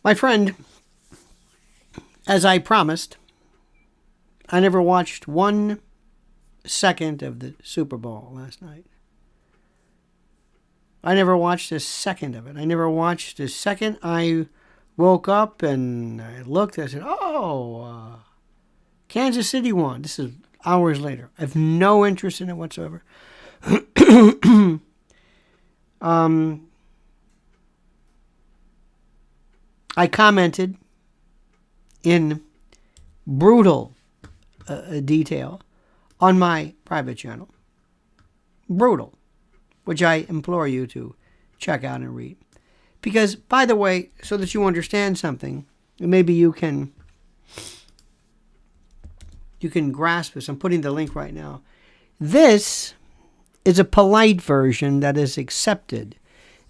My friend, as I promised, I never watched 1 second of the Super Bowl last night. I never watched a second of it. I never watched a second. I woke up and I looked. I said, Kansas City won. This is hours later. I have no interest in it whatsoever. I commented in brutal detail on my private channel. Brutal. Which I implore you to check out and read. Because, by the way, so that you understand something, maybe you can grasp this. I'm putting the link right now. This is a polite version that is accepted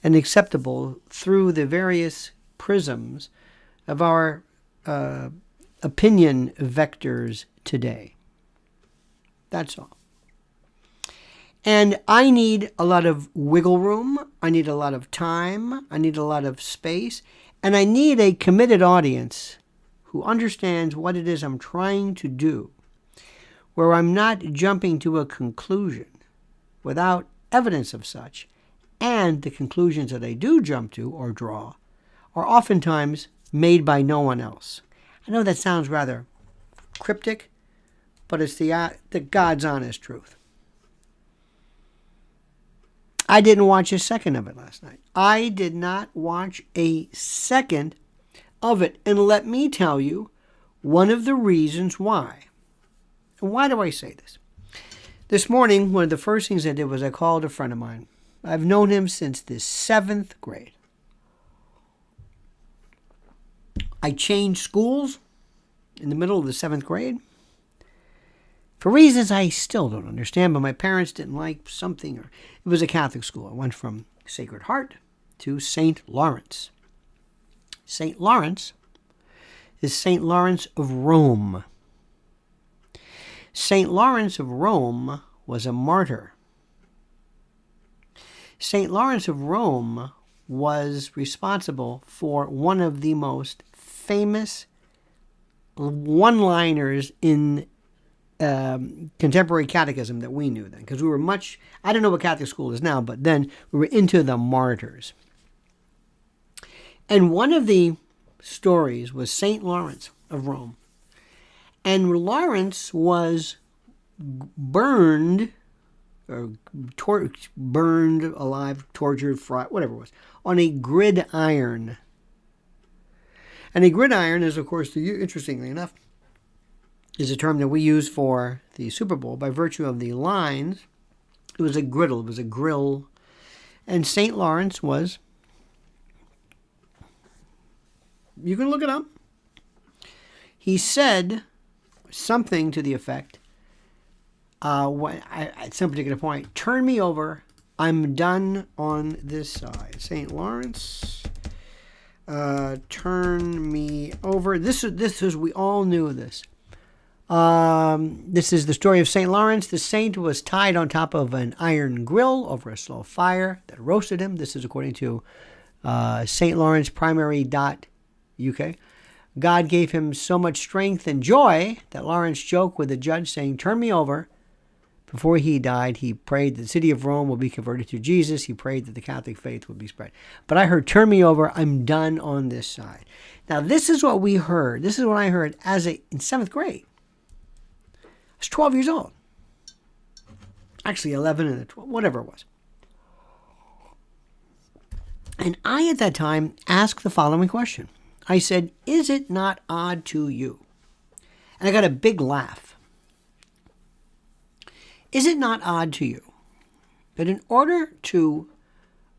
and acceptable through the various prisms of our opinion vectors today. That's all. And I need a lot of wiggle room. I need a lot of time. I need a lot of space. And I need a committed audience who understands what it is I'm trying to do, where I'm not jumping to a conclusion without evidence of such. And the conclusions that I do jump to or draw are oftentimes made by no one else. I know that sounds rather cryptic, but it's the God's honest truth. I didn't watch a second of it last night. I did not watch a second of it. And let me tell you one of the reasons why. And why do I say this? This morning, one of the first things I did was I called a friend of mine. I've known him since the 7th grade. I changed schools in the middle of the 7th grade. For reasons I still don't understand, but my parents didn't like something. Or it was a Catholic school. I went from Sacred Heart to St. Lawrence. St. Lawrence is St. Lawrence of Rome. St. Lawrence of Rome was a martyr. St. Lawrence of Rome was responsible for one of the most famous one-liners in contemporary catechism that we knew then, because we were much, I don't know what Catholic school is now, but then we were into the martyrs. And one of the stories was St. Lawrence of Rome. And Lawrence was burned, or burned alive, tortured, fried, whatever it was, on a gridiron. And a gridiron is, of course, interestingly enough, is a term that we use for the Super Bowl by virtue of the lines. It was a griddle, it was a grill. And St. Lawrence was, you can look it up. He said something to the effect, at some particular point, turn me over, I'm done on this side. St. Lawrence, turn me over. This is, we all knew this. This is the story of St. Lawrence. The saint was tied on top of an iron grill over a slow fire that roasted him. This is according to St. Lawrence Primary.uk. God gave him so much strength and joy that Lawrence joked with the judge, saying, turn me over. Before he died, he prayed that the city of Rome will be converted to Jesus. He prayed that the Catholic faith would be spread. But I heard, turn me over. I'm done on this side. Now, this is what we heard. This is what I heard in 7th grade. I was 12 years old. Actually, 11 and 12, whatever it was. And I, at that time, asked the following question. I said, is it not odd to you? And I got a big laugh. Is it not odd to you that in order to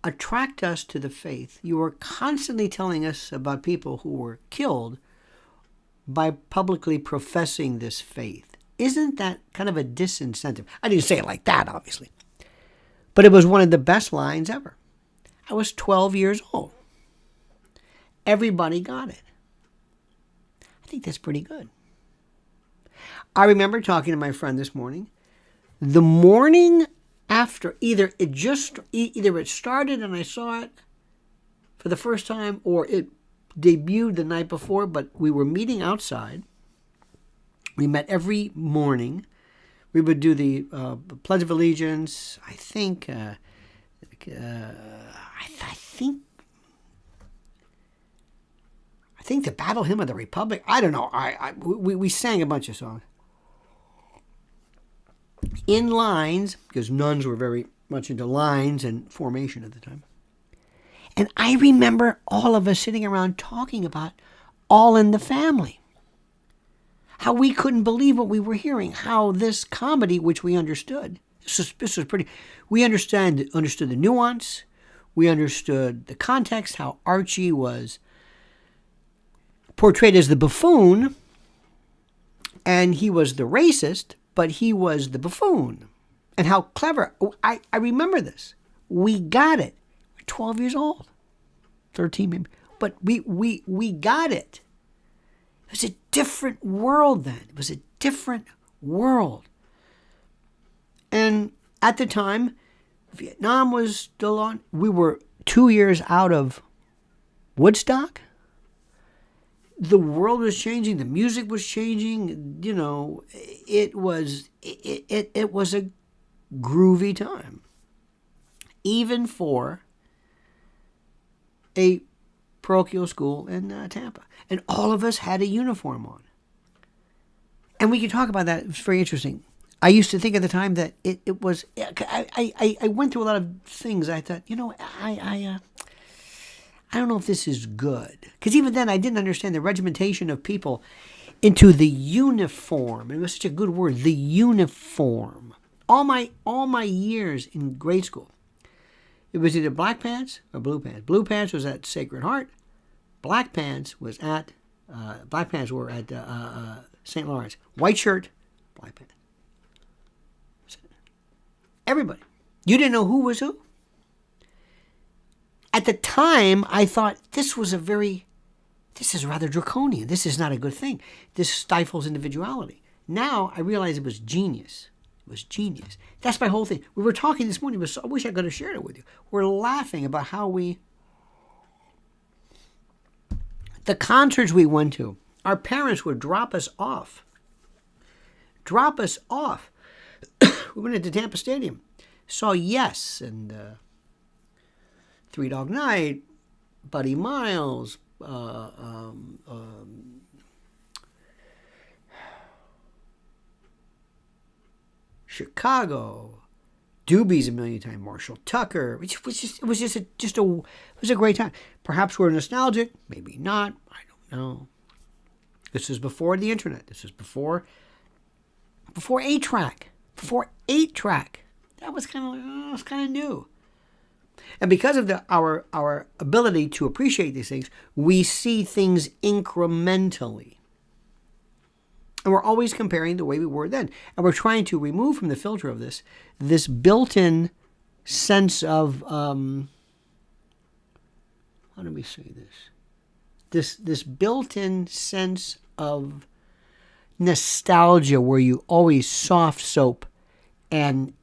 attract us to the faith, you are constantly telling us about people who were killed by publicly professing this faith? Isn't that kind of a disincentive? I didn't say it like that, obviously. But it was one of the best lines ever. I was 12 years old. Everybody got it. I think that's pretty good. I remember talking to my friend this morning. The morning after, either it started and I saw it for the first time, or it debuted the night before, but we were meeting outside. We met every morning. We would do the Pledge of Allegiance. I think the Battle Hymn of the Republic. I don't know. We sang a bunch of songs in lines, because nuns were very much into lines and formation at the time. And I remember all of us sitting around talking about All in the Family. How we couldn't believe what we were hearing. How this comedy, which we understood, this was pretty. We understood the nuance. We understood the context. How Archie was portrayed as the buffoon, and he was the racist, but he was the buffoon. And how clever. I remember this. We got it. We're 12 years old. 13 maybe. But we got it. It was a different world then. It was a different world. And at the time, Vietnam was still on. We were 2 years out of Woodstock. The world was changing. The music was changing. You know, it was a groovy time, even for a parochial school in Tampa. And all of us had a uniform on. And we could talk about that. It was very interesting. I used to think at the time that it was, I went through a lot of things. I thought, I don't know if this is good. Because even then I didn't understand the regimentation of people into the uniform. It was such a good word, the uniform. All my years in grade school, it was either black pants or blue pants. Blue pants was at Sacred Heart. Black pants were at St. Lawrence. White shirt, black pants. Everybody. You didn't know who was who. At the time, I thought this is rather draconian. This is not a good thing. This stifles individuality. Now I realize it was genius. It was genius. That's my whole thing. We were talking this morning. I wish I could have shared it with you. We're laughing about how the concerts we went to, our parents would drop us off. We went into Tampa Stadium, saw Yes and Three Dog Night, Buddy Miles, Chicago, Doobies a million times, Marshall Tucker. It was a great time. Perhaps we're nostalgic, maybe not. I don't know. This is before the internet. This is before 8-track. Before 8-track. That was kind of new. And because of our ability to appreciate these things, we see things incrementally. And we're always comparing the way we were then. And we're trying to remove from the filter of this built-in sense of, how do we say this? This built-in sense of nostalgia where you always soft soap and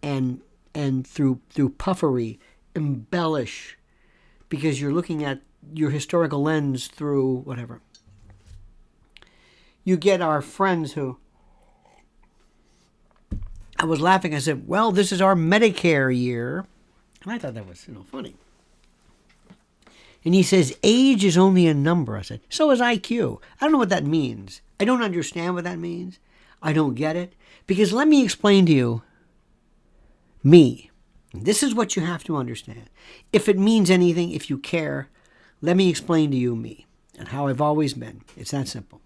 through puffery embellish because you're looking at your historical lens through whatever. You get our friends who, I was laughing, I said, well, this is our Medicare year. And I thought that was, funny. And he says, age is only a number. I said, so is IQ. I don't know what that means. I don't understand what that means. I don't get it. Because let me explain to you, me. This is what you have to understand. If it means anything, if you care, let me explain to you me and how I've always been. It's that simple.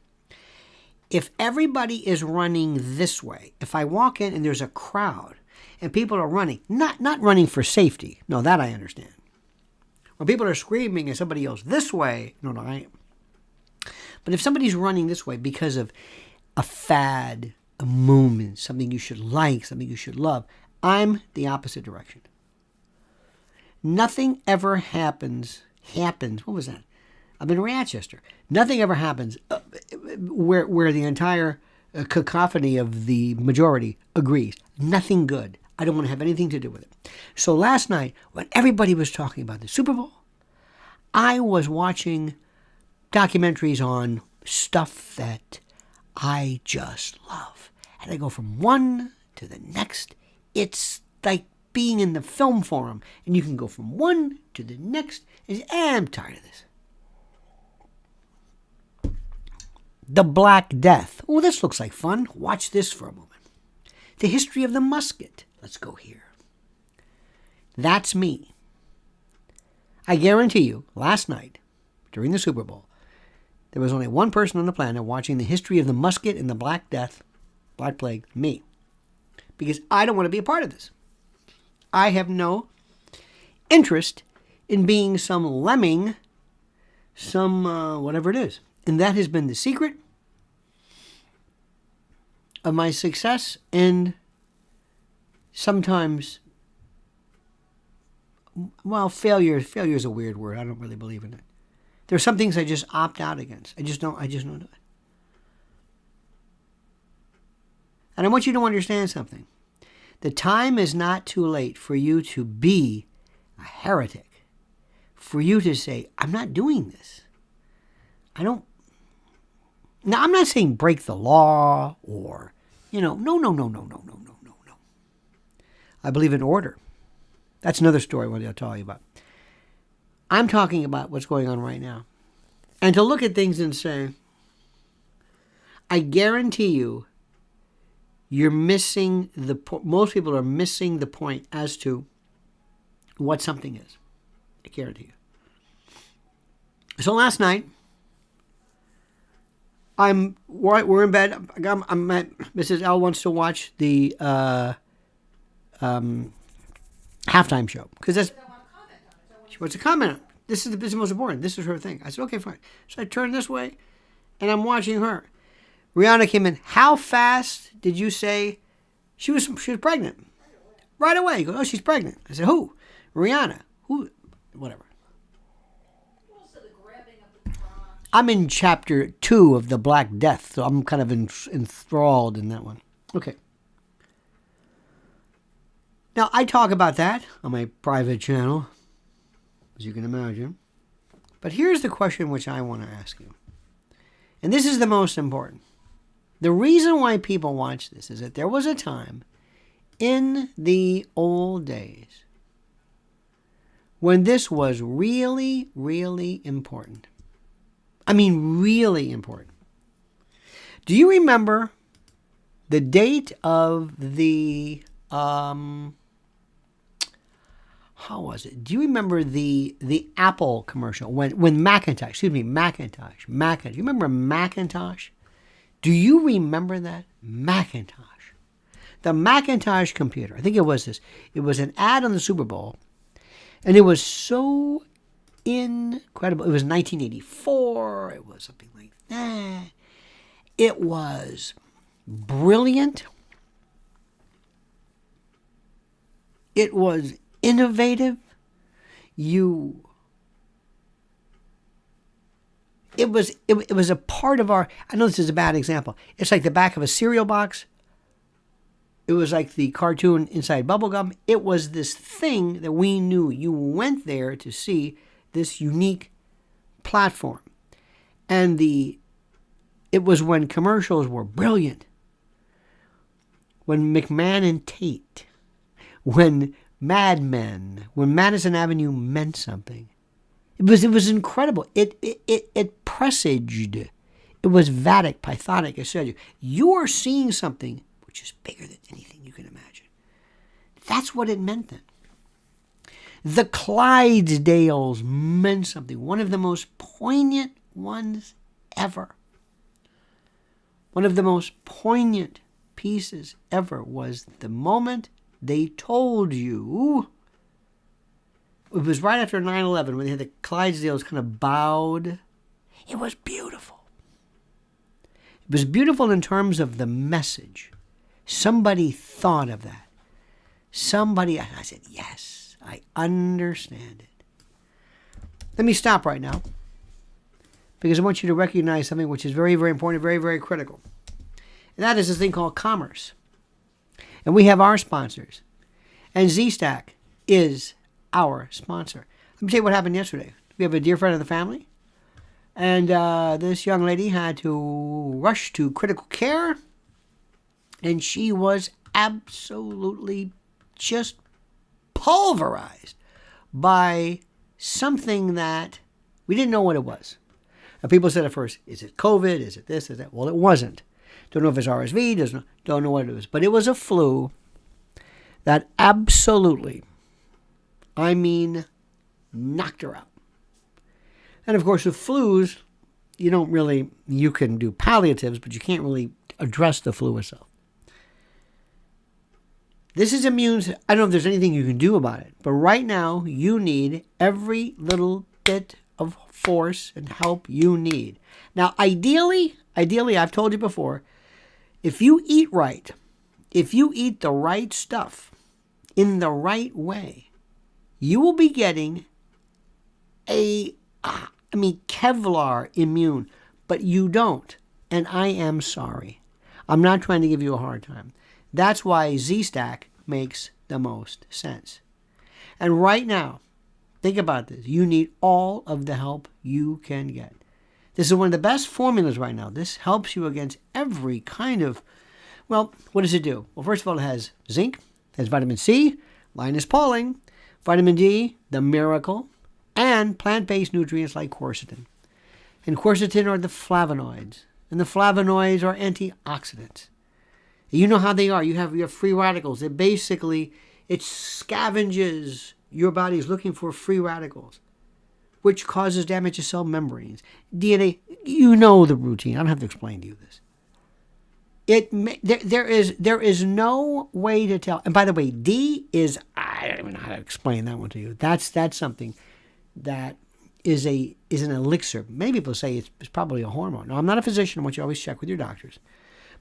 If everybody is running this way, if I walk in and there's a crowd and people are running, not running for safety. No, that I understand. When people are screaming and somebody else this way, no, I am. But if somebody's running this way because of a fad, a movement, something you should like, something you should love, I'm the opposite direction. Nothing ever happens. What was that? I'm in Rochester. Nothing ever happens where the entire cacophony of the majority agrees. Nothing good. I don't want to have anything to do with it. So last night, when everybody was talking about the Super Bowl, I was watching documentaries on stuff that I just love. And I go from one to the next. It's like being in the film forum, and you can go from one to the next. And I'm tired of this. The Black Death. Oh, this looks like fun. Watch this for a moment. The history of the musket. Let's go here. That's me. I guarantee you, last night, during the Super Bowl, there was only one person on the planet watching the history of the musket and the Black Death, Black Plague, me. Because I don't want to be a part of this. I have no interest in being some lemming, some whatever it is. And that has been the secret of my success, and sometimes, well, failure is a weird word. I don't really believe in it. There are some things I just opt out against. I just don't do it. And I want you to understand something. The time is not too late for you to be a heretic. For you to say, I'm not doing this. Now, I'm not saying break the law or, no. I believe in order. That's another story I want to tell you about. I'm talking about what's going on right now. And to look at things and say, I guarantee you, most people are missing the point as to what something is. I guarantee you. So last night, we're in bed. Mrs. L wants to watch the halftime show because she wants to comment on it. This is the most important. This is her thing. I said, okay, fine. So I turned this way, and I'm watching her. Rihanna came in. How fast did you say she was pregnant? Right away. He goes, oh, she's pregnant. I said, who? Rihanna. Who? Whatever. I'm in chapter 2 of the Black Death, so I'm kind of enthralled in that one. Okay. Now, I talk about that on my private channel, as you can imagine. But here's the question which I want to ask you. And this is the most important. The reason why people watch this is that there was a time in the old days when this was really, really important. I mean, really important. Do you remember the date of the, how was it? Do you remember the Apple commercial when Macintosh, you remember Macintosh? Do you remember that? Macintosh. The Macintosh computer. I think it was this. It was an ad on the Super Bowl, and it was so incredible. It was 1984. It was something like that. It was brilliant. It was innovative. It was a part of our, I know this is a bad example. It's like the back of a cereal box. It was like the cartoon inside bubblegum. It was this thing that we knew. You went there to see this unique platform. And it was when commercials were brilliant. When McMahon and Tate, when Mad Men, when Madison Avenue meant something. It was incredible. It presaged. It was Vatic, Pythonic, I said. You are seeing something which is bigger than anything you can imagine. That's what it meant then. The Clydesdales meant something. One of the most poignant ones ever. One of the most poignant pieces ever was the moment they told you. It was right after 9/11 when they had the Clydesdales kind of bowed. It was beautiful. It was beautiful in terms of the message. Somebody thought of that. I said, yes, I understand it. Let me stop right now because I want you to recognize something which is very, very important, very, very critical. And that is this thing called commerce. And we have our sponsors. And Z-Stack is our sponsor. Let me tell you what happened yesterday. We have a dear friend of the family And this young lady had to rush to critical care, and she was absolutely just pulverized by something that we didn't know what it was. And people said at first, is it COVID? Is it this? Is that? Well, it wasn't. Don't know if it's RSV. Don't know what it was. But it was a flu that absolutely, I mean, knocked her out. And of course, with flus, you can do palliatives, but you can't really address the flu itself. This is immune. I don't know if there's anything you can do about it, but right now you need every little bit of force and help you need. Now, ideally, I've told you before, if you eat right, if you eat the right stuff in the right way, you will be getting Kevlar immune, but you don't. And I am sorry. I'm not trying to give you a hard time. That's why Z-Stack makes the most sense. And right now, think about this. You need all of the help you can get. This is one of the best formulas right now. This helps you against every kind of, well, what does it do? Well, first of all, it has zinc, it has vitamin C, Linus Pauling, vitamin D, the miracle, and plant-based nutrients like quercetin. And quercetin are the flavonoids, and the flavonoids are antioxidants. You know how they are. You have free radicals. It scavenges your body's looking for free radicals, which causes damage to cell membranes. DNA, you know the routine. I don't have to explain to you this. There is no way to tell. And by the way, D is, I don't even know how to explain that one to you. That's something that is an elixir. Many people say it's probably a hormone. Now, I'm not a physician. I want you to always check with your doctors.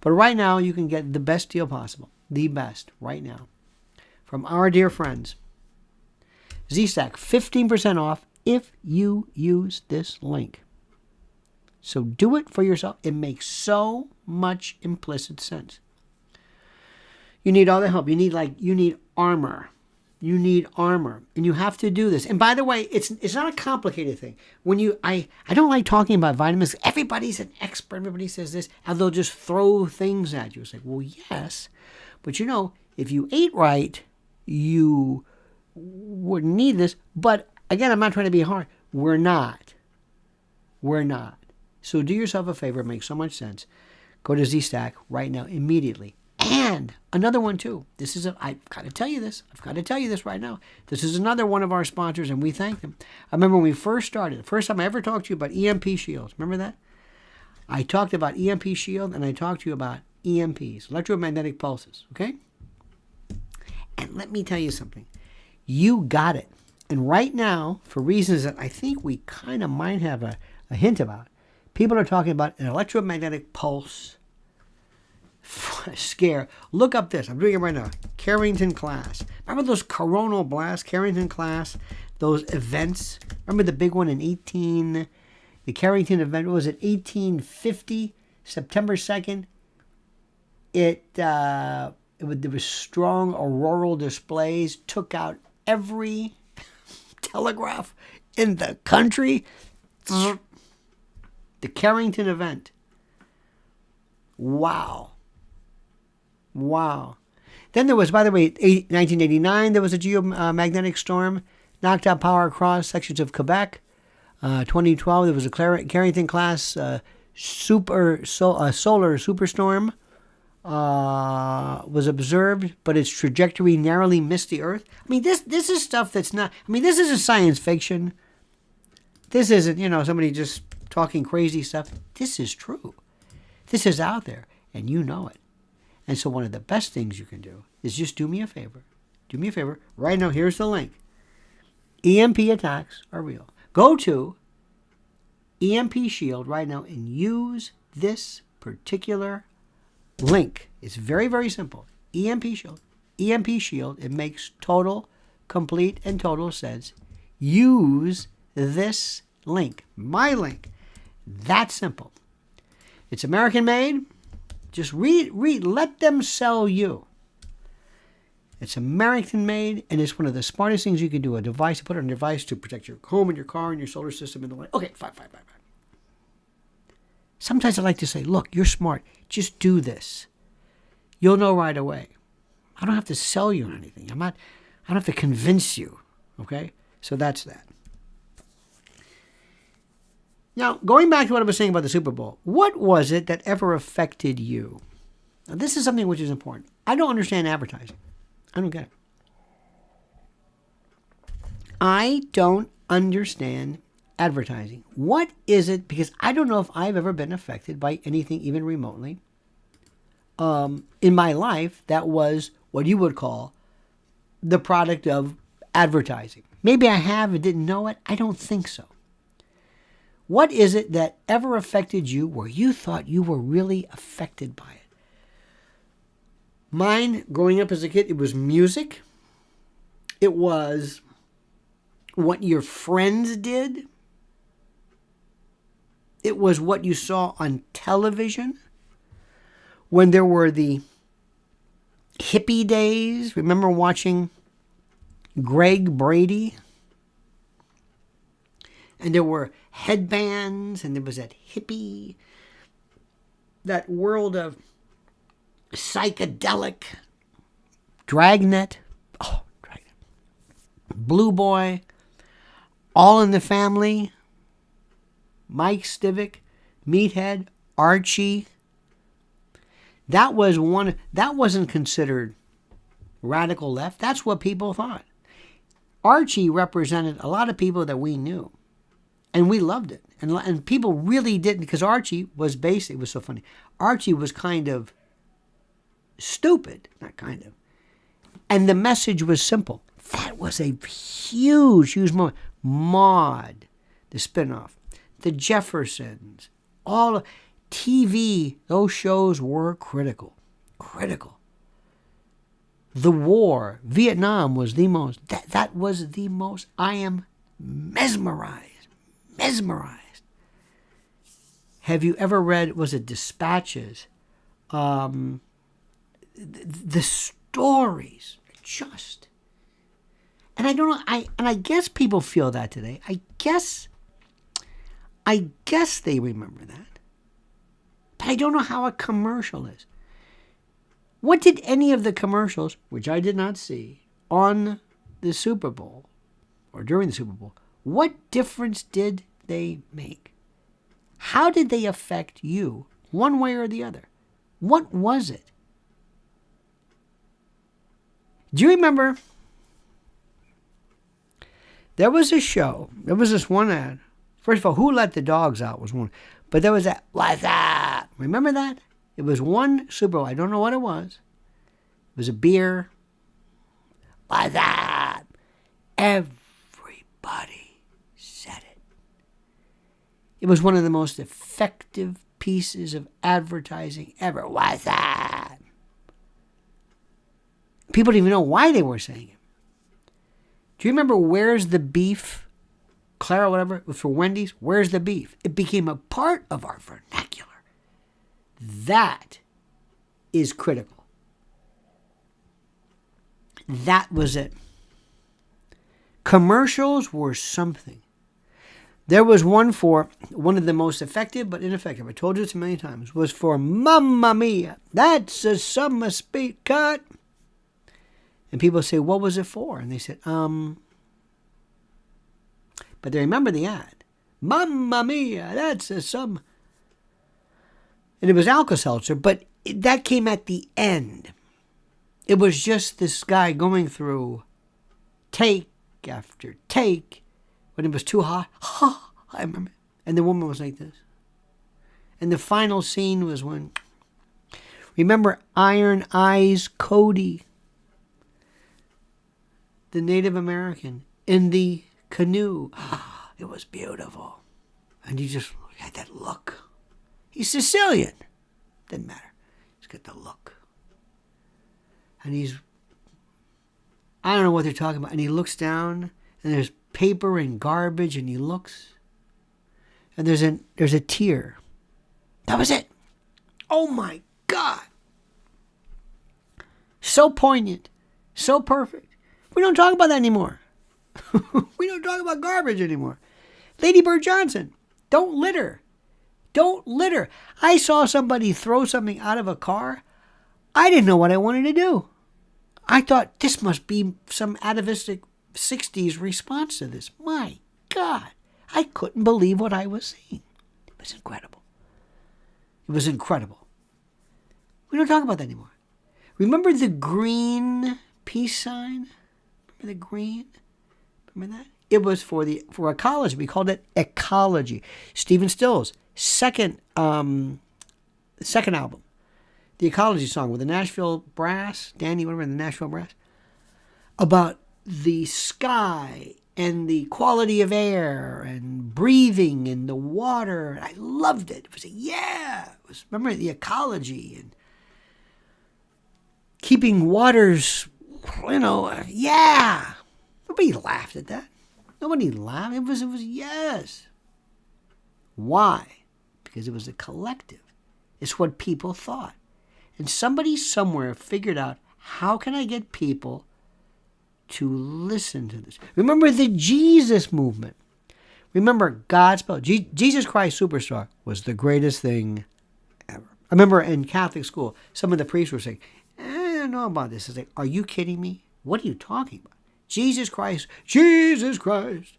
But right now, you can get the best deal possible. The best right now. From our dear friends. Z-Stack, 15% off if you use this link. So do it for yourself. It makes so much implicit sense. You need all the help. You need armor. You need armor. And you have to do this. And by the way, it's not a complicated thing. I don't like talking about vitamins. Everybody's an expert. Everybody says this. And they'll just throw things at you. It's like, well, yes. But if you ate right, you wouldn't need this. But again, I'm not trying to be hard. We're not. So do yourself a favor. It makes so much sense. Go to Z-Stack right now, immediately. And another one too. I've got to tell you this. Right now. This is another one of our sponsors, and we thank them. I remember when we first started, the first time I ever talked to you about EMP shields. Remember that? I talked about EMP shield, and I talked to you about EMPs, electromagnetic pulses, okay? And let me tell you something. You got it. And right now, for reasons that I think we kind of might have a hint about, people are talking about an electromagnetic pulse scare. Look up this. I'm doing it right now. Carrington class. Remember those coronal blasts? Carrington class. Those events. Remember the big one in the Carrington event, what was it, 1850, September 2nd? There was strong auroral displays, took out every telegraph in the country. The Carrington event. Wow. Then there was, by the way, 1989, there was a geomagnetic storm, knocked out power across sections of Quebec. 2012, there was a Carrington class solar superstorm was observed, but its trajectory narrowly missed the Earth. I mean, this is stuff that's not. I mean, this isn't science fiction. This isn't somebody just talking crazy stuff. This is true. This is out there, and you know it. And so one of the best things you can do is just do me a favor. Do me a favor. Right now, here's the link. EMP attacks are real. Go to EMP Shield right now and use this particular link. It's very, very simple. EMP Shield. EMP Shield. It makes total, complete, and total sense. Use this link. My link. That simple. It's American made. Just read, let them sell you. It's American made, and it's one of the smartest things you can do. A device, put on a device to protect your home and your car and your solar system and the like. Okay, fine. Sometimes I like to say, look, you're smart. Just do this. You'll know right away. I don't have to sell you anything. I don't have to convince you. Okay? So that's that. Now, going back to what I was saying about the Super Bowl, what was it that ever affected you? Now, this is something which is important. I don't understand advertising. I don't get it. I don't understand advertising. What is it? Because I don't know if I've ever been affected by anything even remotely in my life that was what you would call the product of advertising. Maybe I have and didn't know it. I don't think so. What is it that ever affected you where you thought you were really affected by it? Mine, growing up as a kid, it was music. It was what your friends did. It was what you saw on television when there were the hippie days. Remember watching Greg Brady? And there were headbands, and there was that hippie, that world of psychedelic, Dragnet, Blue Boy, All in the Family, Mike Stivic, Meathead, Archie. That wasn't considered radical left. That's what people thought. Archie represented a lot of people that we knew. And we loved it. And people really didn't, because Archie was it was so funny. Archie was kind of stupid, not kind of. And the message was simple. That was a huge moment. Maude, the spinoff, the Jeffersons, all TV, those shows were critical. Critical. The war, Vietnam was the most, that was the most, I am mesmerized. Have you ever read, was it Dispatches? The stories, just. And I don't know, I guess people feel that today. I guess they remember that. But I don't know how a commercial is. What did any of the commercials, which I did not see, on the Super Bowl, or during the Super Bowl, what difference did they make? How did they affect you, one way or the other? What was it? Do you remember? There was a show. There was this one ad. First of all, Who Let the Dogs Out was one. But there was that, what's up? Remember that? It was one Super Bowl. I don't know what it was. It was a beer. What's up? Everybody said it. It was one of the most effective pieces of advertising ever. What's up? People didn't even know why they were saying it. Do you remember Where's the Beef? Clara, whatever, it was for Wendy's. Where's the beef? It became a part of our vernacular. That is critical. That was it. Commercials were something. There was one for one of the most effective but ineffective, I told you this a million times, was for Mamma Mia. That's a summer speed cut. And people say, what was it for? And they said, But they remember the ad. Mamma Mia, that's a summer. And it was Alka-Seltzer, but that came at the end. It was just this guy going through take after take. When it was too hot, I remember. And the woman was like this. And the final scene was when, remember Iron Eyes Cody, the Native American, in the canoe. It was beautiful. And he just had that look. He's Sicilian. Didn't matter. He's got the look. And I don't know what they're talking about. And he looks down, and there's paper and garbage, and he looks, and there's a tear. That was it. Oh my God. So poignant. So perfect. We don't talk about that anymore. We don't talk about garbage anymore. Lady Bird Johnson, don't litter. Don't litter. I saw somebody throw something out of a car. I didn't know what I wanted to do. I thought this must be some atavistic 60s response to this. My God, I couldn't believe what I was seeing. It was incredible. It was incredible. We don't talk about that anymore. Remember the green peace sign? Remember the green? Remember that? It was for ecology. We called it ecology. Stephen Stills' second album, the Ecology song with the Nashville Brass, Danny, whatever, the Nashville Brass, about the sky and the quality of air and breathing and the water. I loved it. It was remember the ecology and keeping waters, yeah. Nobody laughed at that. Nobody laughed. It was yes. Why? Because it was a collective. It's what people thought. And somebody somewhere figured out, how can I get people to listen to this? Remember the Jesus movement. Remember gospel. Jesus Christ Superstar was the greatest thing ever. I remember in Catholic school, some of the priests were saying, I don't know about this. It's like, are you kidding me? What are you talking about? Jesus Christ, Superstar.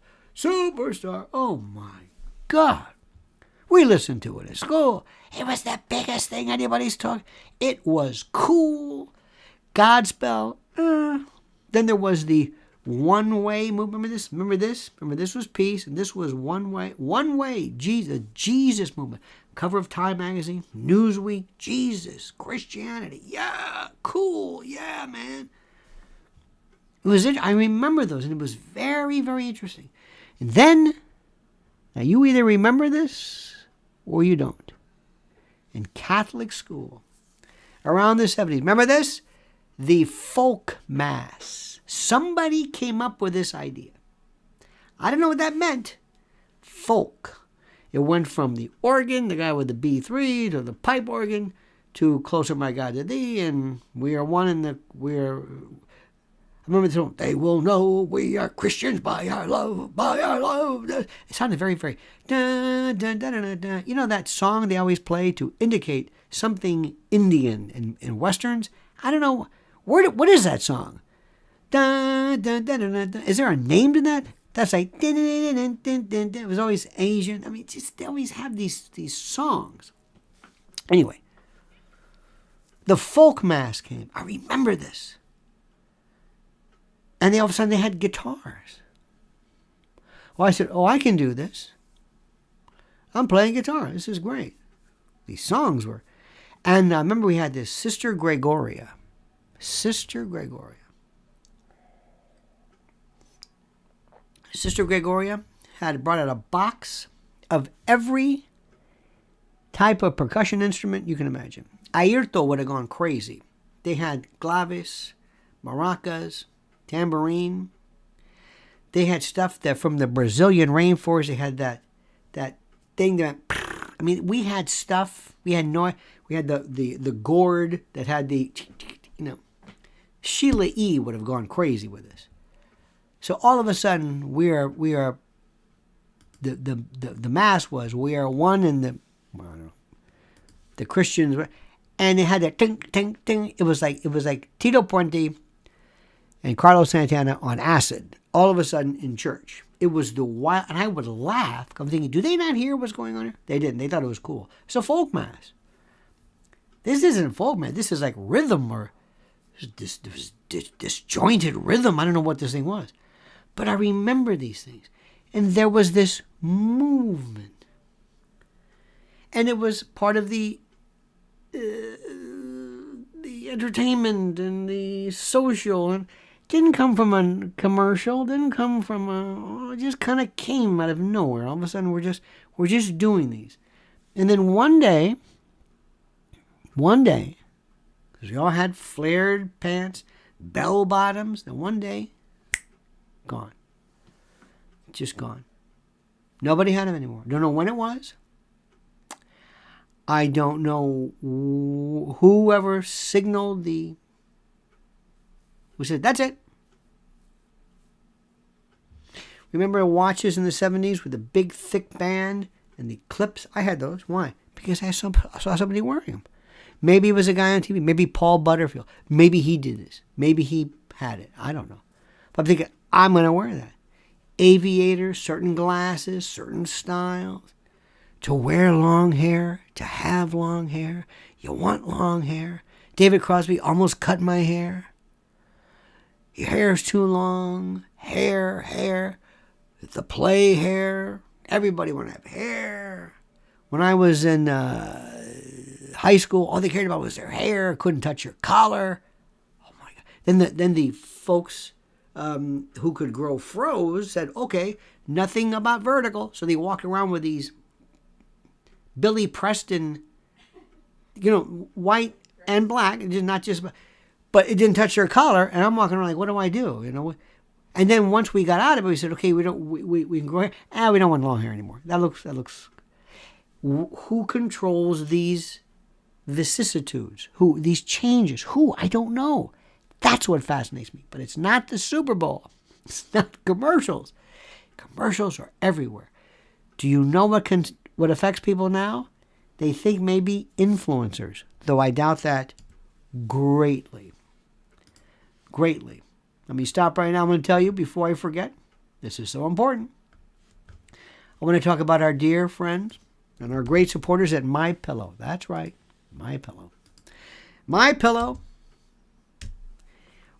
Oh my God. We listened to it at school. It was the biggest thing anybody's talking. It was cool. Godspell. Then there was the one-way movement. Remember this? Remember this was peace, and this was one way. One way. Jesus movement. Cover of Time magazine, Newsweek, Jesus, Christianity. Yeah, cool. Yeah, man. It was it. I remember those, and it was very, very interesting. And then, now you either remember this or you don't. In Catholic school, around the 70s, remember this? The folk mass. Somebody came up with this idea. I don't know what that meant. Folk. It went from the organ, the guy with the B3, to the pipe organ, to Closer My God to Thee, and we are one in the, I remember the song, they will know we are Christians by our love, by our love. It sounded very, very, dun, dun, dun, dun, dun. You know that song they always play to indicate something Indian in Westerns? I don't know. What is that song? Dun, dun, dun, dun, dun, dun. Is there a name to that? That's like, dun, dun, dun, dun, dun, dun. It was always Asian. I mean, they always have these songs. Anyway, the folk mass came. I remember this. And all of a sudden they had guitars. Well, I said, I can do this. I'm playing guitar. This is great. These songs were. And I remember we had this Sister Gregoria. Sister Gregoria had brought out a box of every type of percussion instrument you can imagine. Ayrton would have gone crazy. They had claves, maracas, tambourine. They had stuff that from the Brazilian rainforest. They had that thing that, I mean, we had stuff. We had We had the gourd that had the, Sheila E. would have gone crazy with this. So all of a sudden we are the mass was we are one in the Christians, and they had that ting ting ting. It was like Tito Puente and Carlos Santana on acid all of a sudden in church. It was the wild, and I would laugh. I'm thinking, do they not hear what's going on here? They didn't. They thought it was cool. It's a folk mass. This isn't folk mass. This is like rhythm or this disjointed rhythm. I don't know what this thing was. But I remember these things. And there was this movement. And it was part of the entertainment and the social. And didn't come from a commercial. Didn't come from it just kind of came out of nowhere. All of a sudden we're just doing these. And then one day, because we all had flared pants, bell bottoms, and one day, gone. Just gone. Nobody had them anymore. Don't know when it was. I don't know whoever signaled who said, that's it. Remember watches in the 70s with a big thick band And the clips, I had those. Why? Because I saw somebody wearing them. Maybe it was a guy on TV. Maybe Paul Butterfield. Maybe he did this. Maybe he had it. I don't know. But I'm thinking, I'm going to wear that. Aviators, certain glasses, certain styles. To wear long hair, to have long hair. You want long hair. David Crosby almost cut my hair. Your hair's too long. Hair. The play hair. Everybody want to have hair. When I was in high school, all they cared about was their hair. Couldn't touch your collar. Oh my God! Then the folks who could grow froze said, "Okay, nothing about vertical." So they walk around with these Billy Preston, white and black, not just, but it didn't touch their collar. And I'm walking around like, what do I do? And then once we got out of it, we said, okay, we can grow hair. We don't want long hair anymore. That looks. Who controls these vicissitudes? Who these changes? Who? I don't know. That's what fascinates me. But it's not the Super Bowl. It's not commercials. Commercials are everywhere. Do you know what affects people now? They think maybe influencers, though I doubt that greatly. Greatly. Let me stop right now. I'm going to tell you before I forget. This is so important. I want to talk about our dear friends and our great supporters at MyPillow. That's right, MyPillow. MyPillow.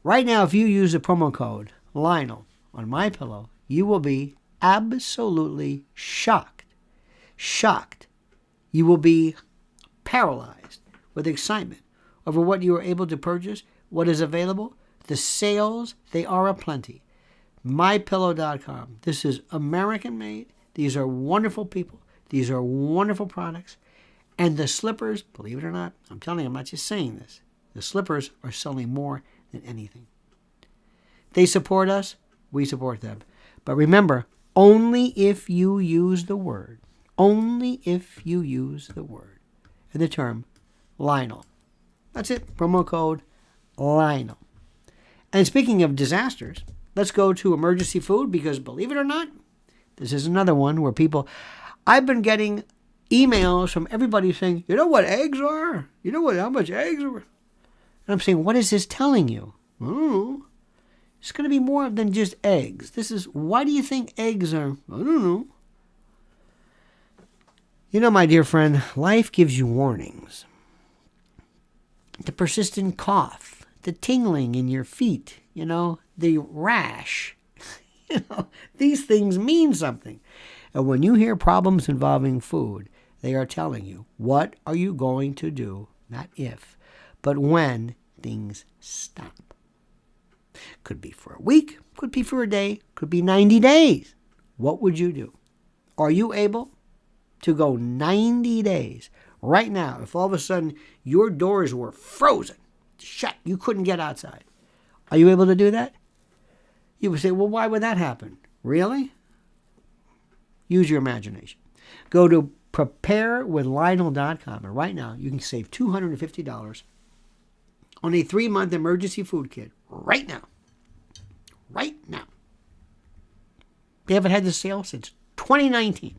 Right now, if you use the promo code Lionel on MyPillow, you will be absolutely shocked. Shocked. You will be paralyzed with excitement over what you are able to purchase, what is available. The sales, they are aplenty. MyPillow.com. This is American made. These are wonderful people. These are wonderful products. And the slippers, believe it or not, I'm telling you, I'm not just saying this. The slippers are selling more than anything. They support us, we support them. But remember, only if you use the word, and the term Lionel. That's it, promo code Lionel. And speaking of disasters, let's go to emergency food because believe it or not, this is another one where I've been getting emails from everybody saying, you know what eggs are? You know how much eggs are? And I'm saying, what is this telling you? Oh, it's going to be more than just eggs. Why do you think eggs are? I don't know. My dear friend, life gives you warnings. The persistent cough, the tingling in your feet, the rash. These things mean something. And when you hear problems involving food, they are telling you, what are you going to do? Not if, but when things stop. Could be for a week, could be for a day, could be 90 days. What would you do? Are you able to go 90 days right now if all of a sudden your doors were frozen, shut, you couldn't get outside? Are you able to do that? You would say, well, why would that happen? Really? Use your imagination. Go to preparewithlionel.com, and right now you can save $250 on a 3-month emergency food kit. Right now. Right now. They haven't had this sale since 2019.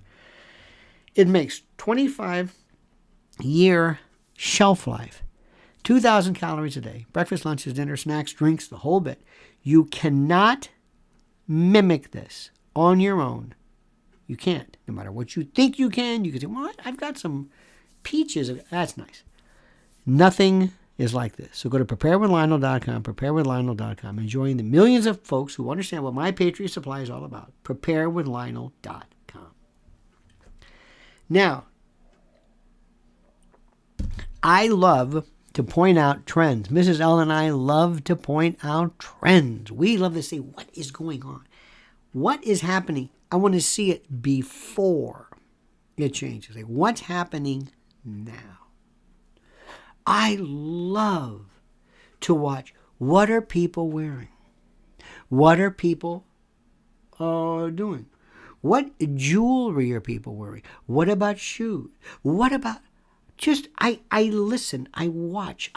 It makes 25-year shelf life. 2,000 calories a day. Breakfast, lunches, dinner, snacks, drinks, the whole bit. You cannot mimic this on your own. You can't. No matter what you think you can say, well, I've got some peaches. That's nice. Nothing is like this. So go to preparewithlionel.com, preparewithlionel.com, and join the millions of folks who understand what My Patriot Supply is all about. Preparewithlionel.com. Now, I love to point out trends. Mrs. L and I love to point out trends. We love to say, what is going on? What is happening? I want to see it before it changes. Like, what's happening now? I love to watch, what are people wearing? What are people doing? What jewelry are people wearing? What about shoes? What about I listen, I watch,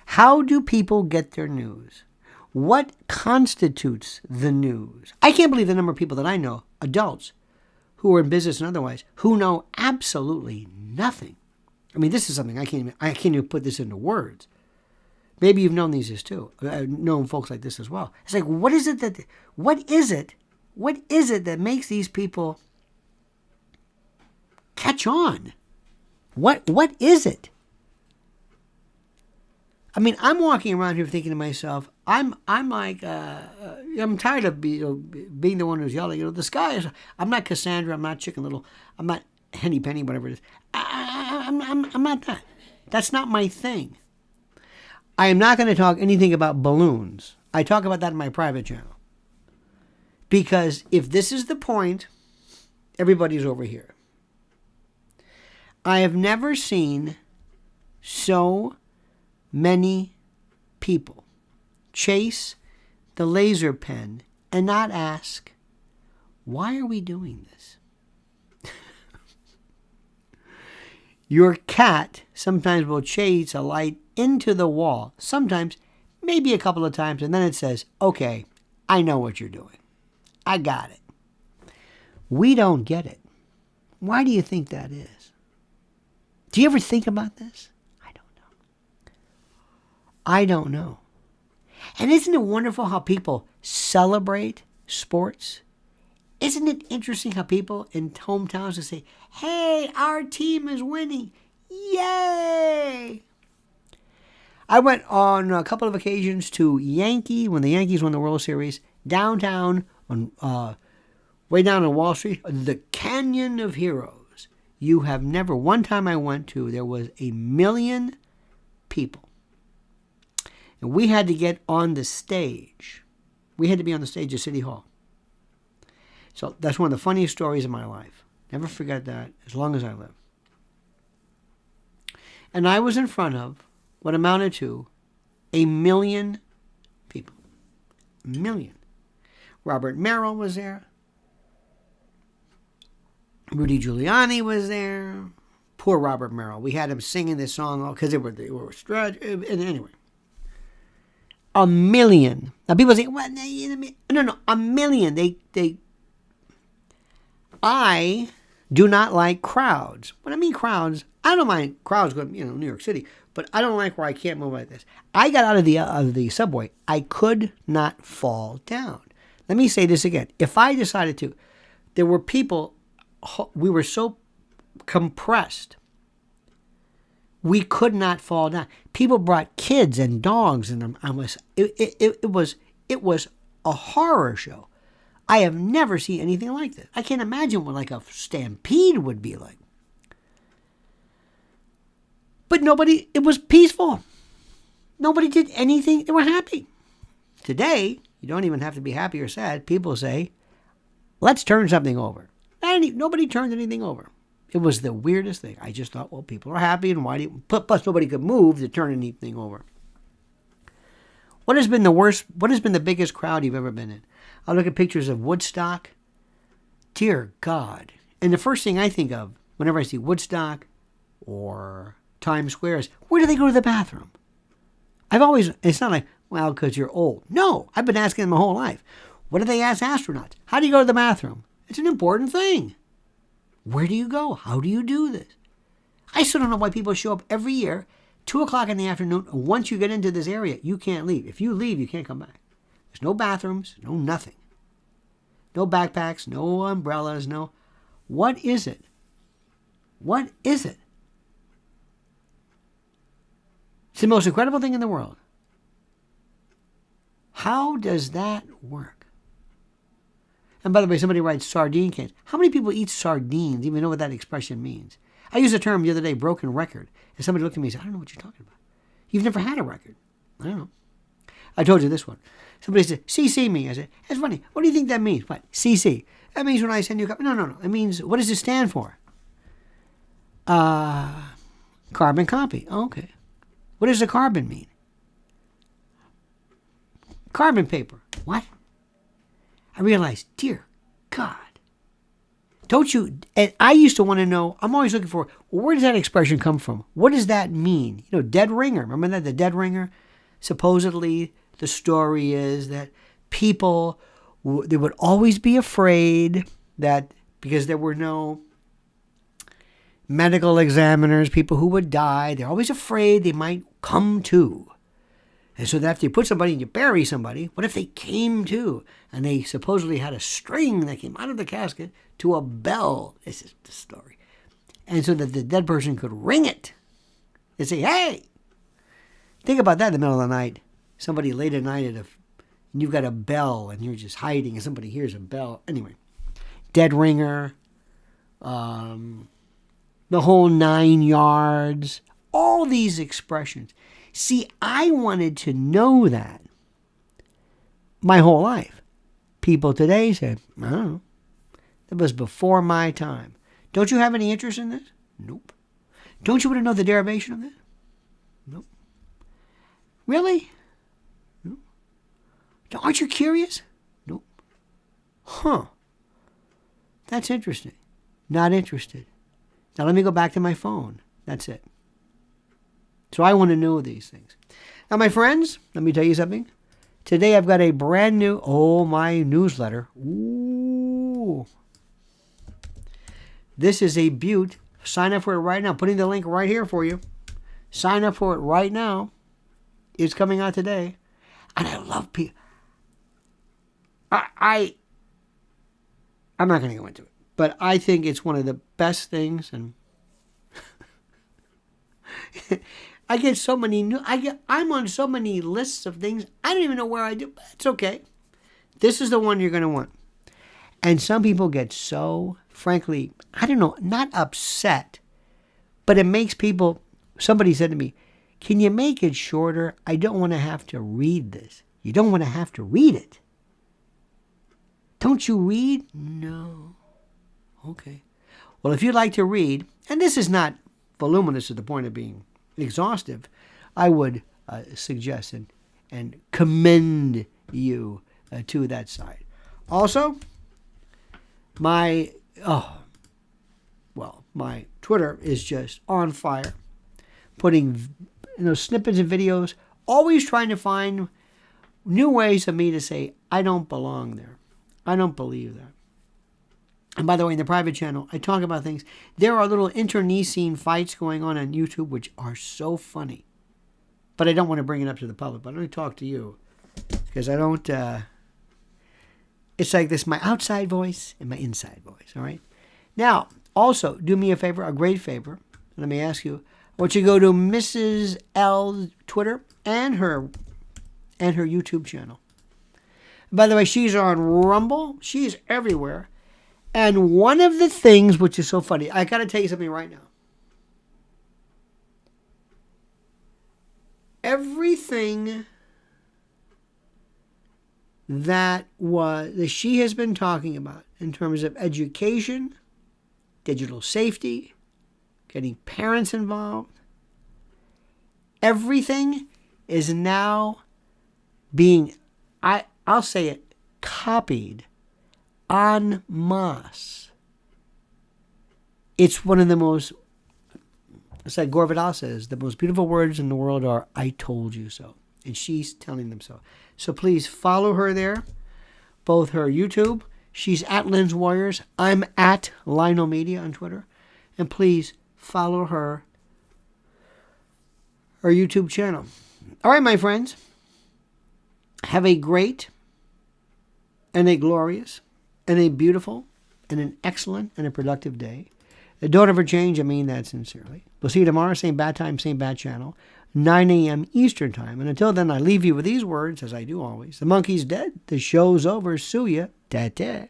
how do people get their news? What constitutes the news? I can't believe the number of people that I know, adults, who are in business and otherwise, who know absolutely nothing. I mean, this is something I can't even put this into words. Maybe you've known these too. I've known folks like this as well. It's like, what is it that makes these people catch on? What is it? I mean, I'm walking around here thinking to myself, I'm like, I'm tired of being the one who's yelling. The sky is. I'm not Cassandra. I'm not Chicken Little. I'm not Henny Penny. Whatever it is. I'm not that. That's not my thing. I am not going to talk anything about balloons. I talk about that in my private channel. Because if this is the point, everybody's over here. I have never seen so many people chase the laser pen and not ask, why are we doing this? Your cat sometimes will chase a light into the wall, sometimes, maybe a couple of times, and then it says, okay, I know what you're doing. I got it. We don't get it. Why do you think that is? Do you ever think about this? I don't know. And isn't it wonderful how people celebrate sports? Isn't it interesting how people in hometowns will say, hey, our team is winning. Yay! I went on a couple of occasions to when the Yankees won the World Series, downtown, way down on Wall Street, the Canyon of Heroes. One time I went to, there was 1 million people. And we had to get on the stage. We had to be on the stage at City Hall. So that's one of the funniest stories of my life. Never forget that as long as I live. And I was in front of what amounted to 1 million people. 1 million. Robert Merrill was there. Rudy Giuliani was there. Poor Robert Merrill. We had him singing this song because they were stretched. Anyway. 1 million. Now people say, what? No, 1 million. I do not like crowds. When I mean crowds, I don't mind crowds going, New York City, but I don't like where I can't move like this. I got out of the subway. I could not fall down. Let me say this again. If I decided to, there were people, we were so compressed, we could not fall down. People brought kids and dogs, and it was a horror show. I have never seen anything like this. I can't imagine what like a stampede would be like. But it was peaceful. Nobody did anything. They were happy. Today, you don't even have to be happy or sad. People say, let's turn something over. Nobody turned anything over. It was the weirdest thing. I just thought, well, people are happy, and plus nobody could move to turn anything over. What has been the biggest crowd you've ever been in? I look at pictures of Woodstock. Dear God. And the first thing I think of whenever I see Woodstock or Times Square is, where do they go to the bathroom? It's not like, well, because you're old. No, I've been asking them my whole life. What do they ask astronauts? How do you go to the bathroom? It's an important thing. Where do you go? How do you do this? I still don't know why people show up every year, 2 o'clock in the afternoon. Once you get into this area, you can't leave. If you leave, you can't come back. There's no bathrooms, no nothing. No backpacks, no umbrellas, no. What is it? What is it? It's the most incredible thing in the world. How does that work? And by the way, somebody writes sardine cans. How many people eat sardines, even know what that expression means? I used a term the other day, broken record. And somebody looked at me and said, I don't know what you're talking about. You've never had a record. I don't know. I told you this one. Somebody said, CC me. I said, that's funny. What do you think that means? What? CC. That means when I send you a copy. No. It means, what does it stand for? Carbon copy. Oh, okay. What does a carbon mean? Carbon paper. What? I realized, dear God. Don't you, and I used to want to know, I'm always looking for, well, where does that expression come from? What does that mean? Dead ringer. Remember that, the dead ringer? Supposedly, the story is that people, they would always be afraid that because there were no medical examiners, people who would die. They're always afraid they might come to. And so that after you put somebody and you bury somebody, what if they came to? And they supposedly had a string that came out of the casket to a bell. This is the story. And so that the dead person could ring it and say, hey! Think about that in the middle of the night. Somebody late at night and you've got a bell and you're just hiding and somebody hears a bell. Anyway, dead ringer, the whole 9 yards, all these expressions. See, I wanted to know that my whole life. People today say, I don't know. That was before my time. Don't you have any interest in this? Nope. Don't you want to know the derivation of this? Nope. Really? Nope. Aren't you curious? Nope. Huh. That's interesting. Not interested. Now let me go back to my phone. That's it. So I want to know these things. Now, my friends, let me tell you something. Today I've got a brand new, my newsletter. Ooh. This is a beaut. Sign up for it right now. Putting the link right here for you. Sign up for it right now. It's coming out today. And I love people. I'm not going to go into it. But I think it's one of the best things. And I get so many I'm on so many lists of things. I don't even know where I do, but it's okay. This is the one you're going to want. And some people get so, frankly, I don't know, not upset, but it makes people, somebody said to me, can you make it shorter? I don't want to have to read this. You don't want to have to read it. Don't you read? No. Okay. Well, if you'd like to read, and this is not voluminous to the point of being exhaustive, I would suggest and commend you to that side. Also, my Twitter is just on fire, putting snippets of videos, always trying to find new ways of me to say, I don't belong there. I don't believe that. And by the way, in the private channel, I talk about things. There are little internecine fights going on YouTube, which are so funny. But I don't want to bring it up to the public. But I'm going to talk to you. Because I don't... it's like this, my outside voice and my inside voice. All right? Now, also, do me a favor, a great favor. Let me ask you. I want you to go to Mrs. L's Twitter and her YouTube channel. By the way, she's on Rumble. She's everywhere. And one of the things which is so funny, I got to tell you something right now. Everything that she has been talking about in terms of education, digital safety, getting parents involved, everything is now being, I'll say it, copied en masse. It's one of the most, it's like Gore Vidal says, the most beautiful words in the world are, I told you so. And she's telling them so. So please follow her there, both her YouTube. She's at Lynn's Warriors. I'm at Lionel Media on Twitter. And please follow her YouTube channel. All right, my friends. Have a great and a glorious and a beautiful and an excellent and a productive day. Don't ever change. I mean that sincerely. We'll see you tomorrow. Same bad time, same bad channel. 9 a.m. Eastern Time. And until then, I leave you with these words, as I do always. The monkey's dead. The show's over. Sue ya. Ta-ta.